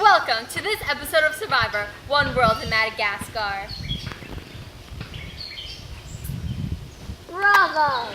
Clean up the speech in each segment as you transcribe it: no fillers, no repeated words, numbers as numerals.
Welcome to this episode of Survivor, One World in Madagascar. Bravo!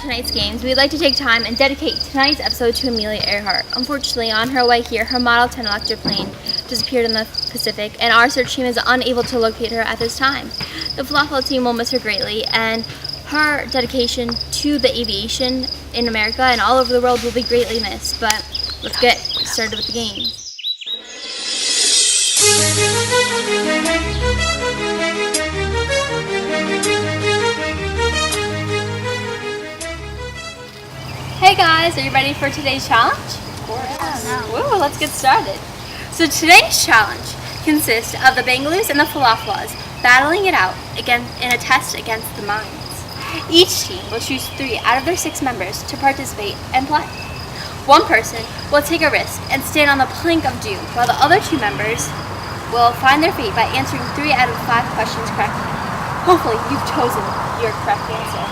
Tonight's games, we'd like to take time and dedicate tonight's episode to Amelia Earhart. Unfortunately, on her way here, her Model 10 Electra plane disappeared in the Pacific, and our search team is unable to locate her at this time. The Falafel team will miss her greatly, and her dedication to the aviation in America and all over the world will be greatly missed. But let's get started with the games. Hey guys, are you ready for today's challenge? Of course. Yeah, Woo, let's get started. So today's challenge consists of the Bangaloos and the Falafelas battling it out again in a test against the mines. Each team will choose 3 out of their 6 members to participate and play. One person will take a risk and stand on the plank of doom, while the other 2 members will find their fate by answering 3 out of 5 questions correctly. Hopefully you've chosen your correct answer.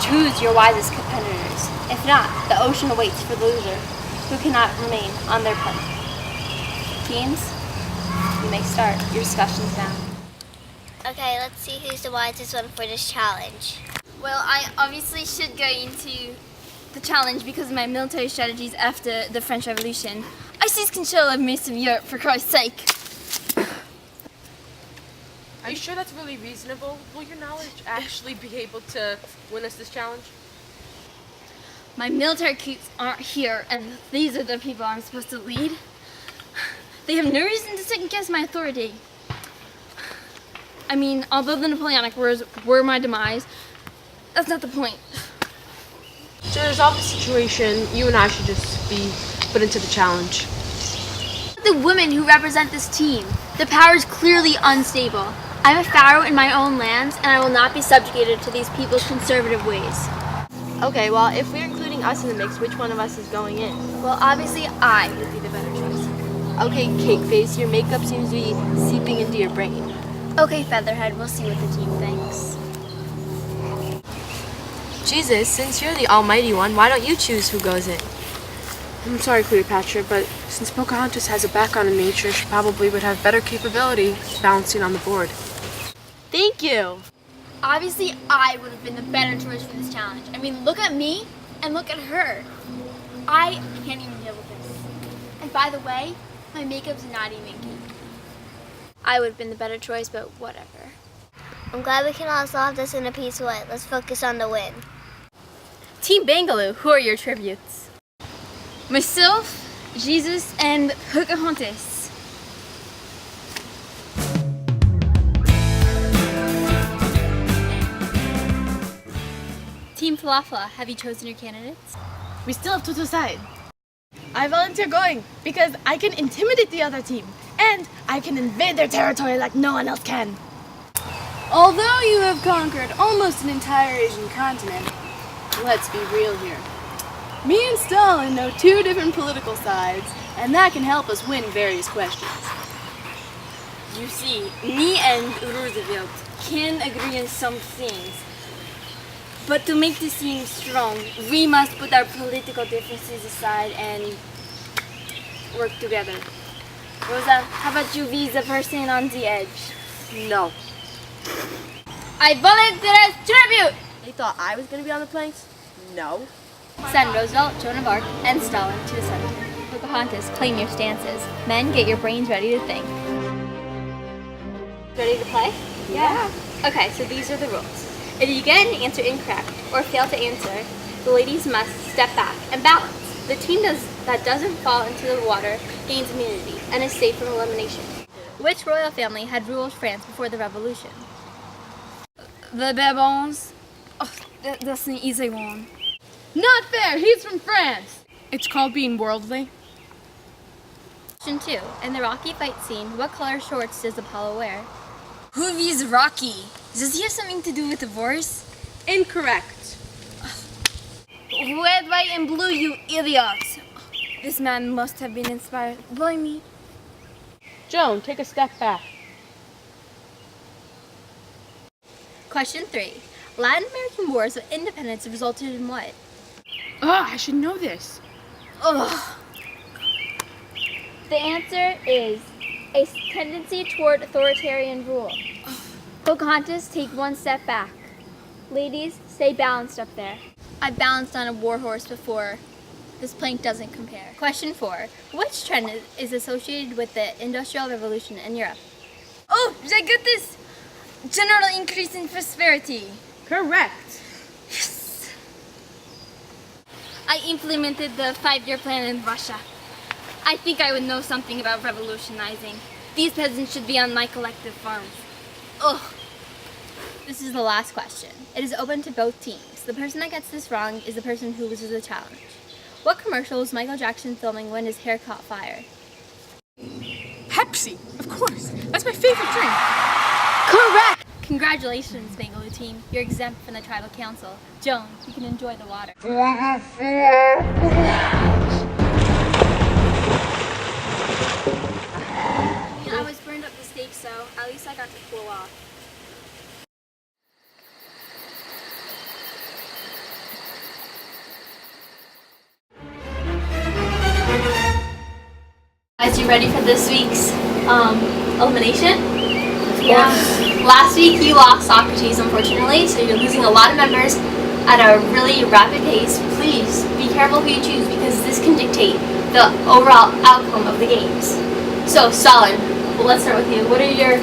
Choose your wisest competitors. If not, the ocean awaits for the loser who cannot remain on their plank. Teams, you may start your discussions now. Okay, let's see who's the wisest one for this challenge. Well, I obviously should go into the challenge because of my military strategies after the French Revolution. I seized control of most of Europe, for Christ's sake. Are you sure that's really reasonable? Will your knowledge actually be able to win us this challenge? My military coups aren't here, and these are the people I'm supposed to lead. They have no reason to second guess my authority. I mean, although the Napoleonic Wars were my demise, that's not the point. To resolve the situation, you and I should just be put into the challenge. The women who represent this team, the power is clearly unstable. I'm a pharaoh in my own lands, and I will not be subjugated to these people's conservative ways. Okay, well, if we're including us in the mix, which one of us is going in? Well, obviously, I would be the better choice. Okay, Cake Face, your makeup seems to be seeping into your brain. Okay, Featherhead, we'll see what the team thinks. Jesus, since you're the almighty one, why don't you choose who goes in? I'm sorry, Cleopatra, but since Pocahontas has a background in nature, she probably would have better capability balancing on the board. Thank you! Obviously, I would have been the better choice for this challenge. I mean, look at me and look at her. I can't even deal with this. And by the way, my makeup's not even cake. I would have been the better choice, but whatever. I'm glad we can all solve this in a peaceful way. Let's focus on the win. Team Bangaloo, who are your tributes? Myself, Jesus, and Pocahontas. Team Falafel, have you chosen your candidates? We still have to decide. I volunteer going because I can intimidate the other team and I can invade their territory like no one else can. Although you have conquered almost an entire Asian continent, let's be real here. Me and Stalin know 2 different political sides, and that can help us win various questions. You see, me and Roosevelt can agree on some things. But to make this team strong, we must put our political differences aside and work together. Rosa, how about you be the person on the edge? No. I volunteer as tribute! They thought I was going to be on the planks? No. Send Roosevelt, Joan of Arc, and Stalin to the center. Pocahontas, claim your stances. Men, get your brains ready to think. Ready to play? Yeah. Okay, so these are the rules. If you get an answer incorrect or fail to answer, the ladies must step back and balance. The team that doesn't fall into the water gains immunity and is safe from elimination. Which royal family had ruled France before the revolution? The Bourbons. Oh, that's an easy one. Not fair, he's from France. It's called being worldly. Question 2. In the Rocky fight scene, what color shorts does Apollo wear? Who is Rocky? Does he have something to do with divorce? Incorrect. Red, white, and blue, you idiots! This man must have been inspired by me. Joan, take a step back. Question 3. Latin American Wars of Independence resulted in what? Oh, I should know this. Ugh. The answer is a tendency toward authoritarian rule. Pocahontas, take one step back. Ladies, stay balanced up there. I balanced on a war horse before. This plank doesn't compare. Question 4. Which trend is associated with the Industrial Revolution in Europe? Oh, I get this! General increase in prosperity. Correct. I implemented the 5-year plan in Russia. I think I would know something about revolutionizing. These peasants should be on my collective farms. Ugh. This is the last question. It is open to both teams. The person that gets this wrong is the person who loses the challenge. What commercial was Michael Jackson filming when his hair caught fire? Pepsi, of course. That's my favorite drink. Correct! Congratulations, Bangalore team. You're exempt from the tribal council. Joan, you can enjoy the water. I was burned up the steak, so at least I got to cool off. Guys, you ready for this week's elimination? Yeah. Last week you lost Socrates, unfortunately, so you're losing a lot of members at a really rapid pace. Please be careful who you choose because this can dictate the overall outcome of the games. So, Stalin, well, let's start with you. What are your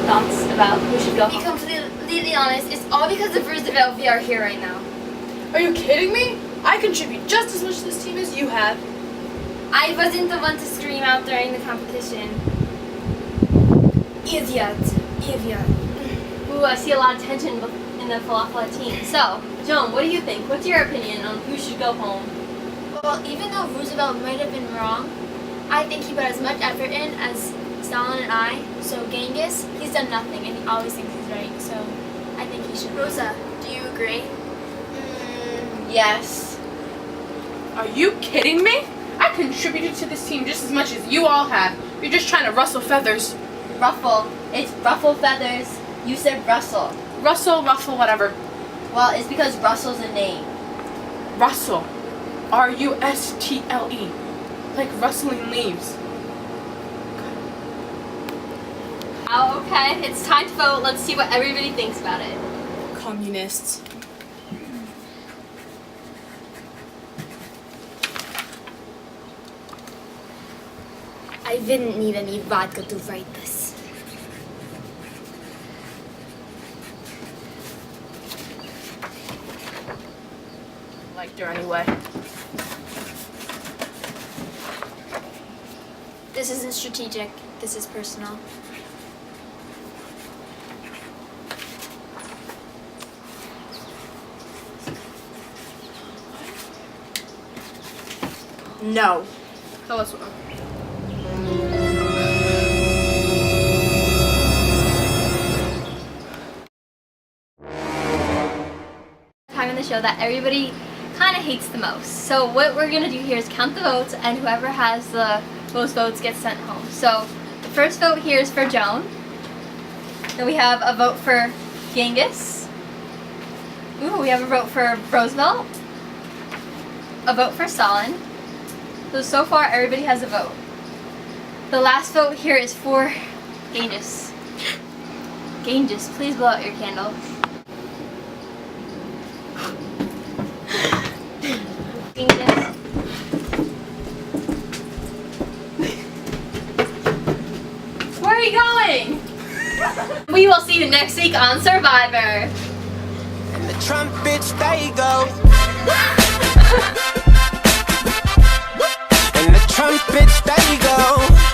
thoughts about who should go To be home? completely honest, it's all because of Roosevelt we are here right now. Are you kidding me? I contribute just as much to this team as you have. I wasn't the one to scream out during the competition. Idiot. Idiot. Ooh, I see a lot of tension in the Falafel team. So, Joan, what do you think? What's your opinion on who should go home? Well, even though Roosevelt might have been wrong, I think he put as much effort in as Stalin and I. So Genghis, he's done nothing and he always thinks he's right. So I think he should. Rosa, do you agree? Yes. Are you kidding me? I contributed to this team just as much as you all have. You're just trying to rustle feathers. Ruffle. It's ruffle feathers. You said Russell. Russell, whatever. Well, it's because Russell's a name. Rustle. R-U-S-T-L-E. Like rustling leaves. Oh, okay. It's time to vote. Let's see what everybody thinks about it. Communists. I didn't need any vodka to write this. Liked her anyway. This isn't strategic. This is personal. No. Tell us. Time in the show that everybody kind of hates the most. So what we're going to do here is count the votes, and whoever has the most votes gets sent home. So the first vote here is for Joan. Then we have a vote for Genghis. Ooh, we have a vote for Roosevelt. A vote for Stalin. So far everybody has a vote. The last vote here is for Genghis. Genghis, please blow out your candle. Genghis. Where are you going? We will see you next week on Survivor. And the trumpets, they go. And the trumpets, they go.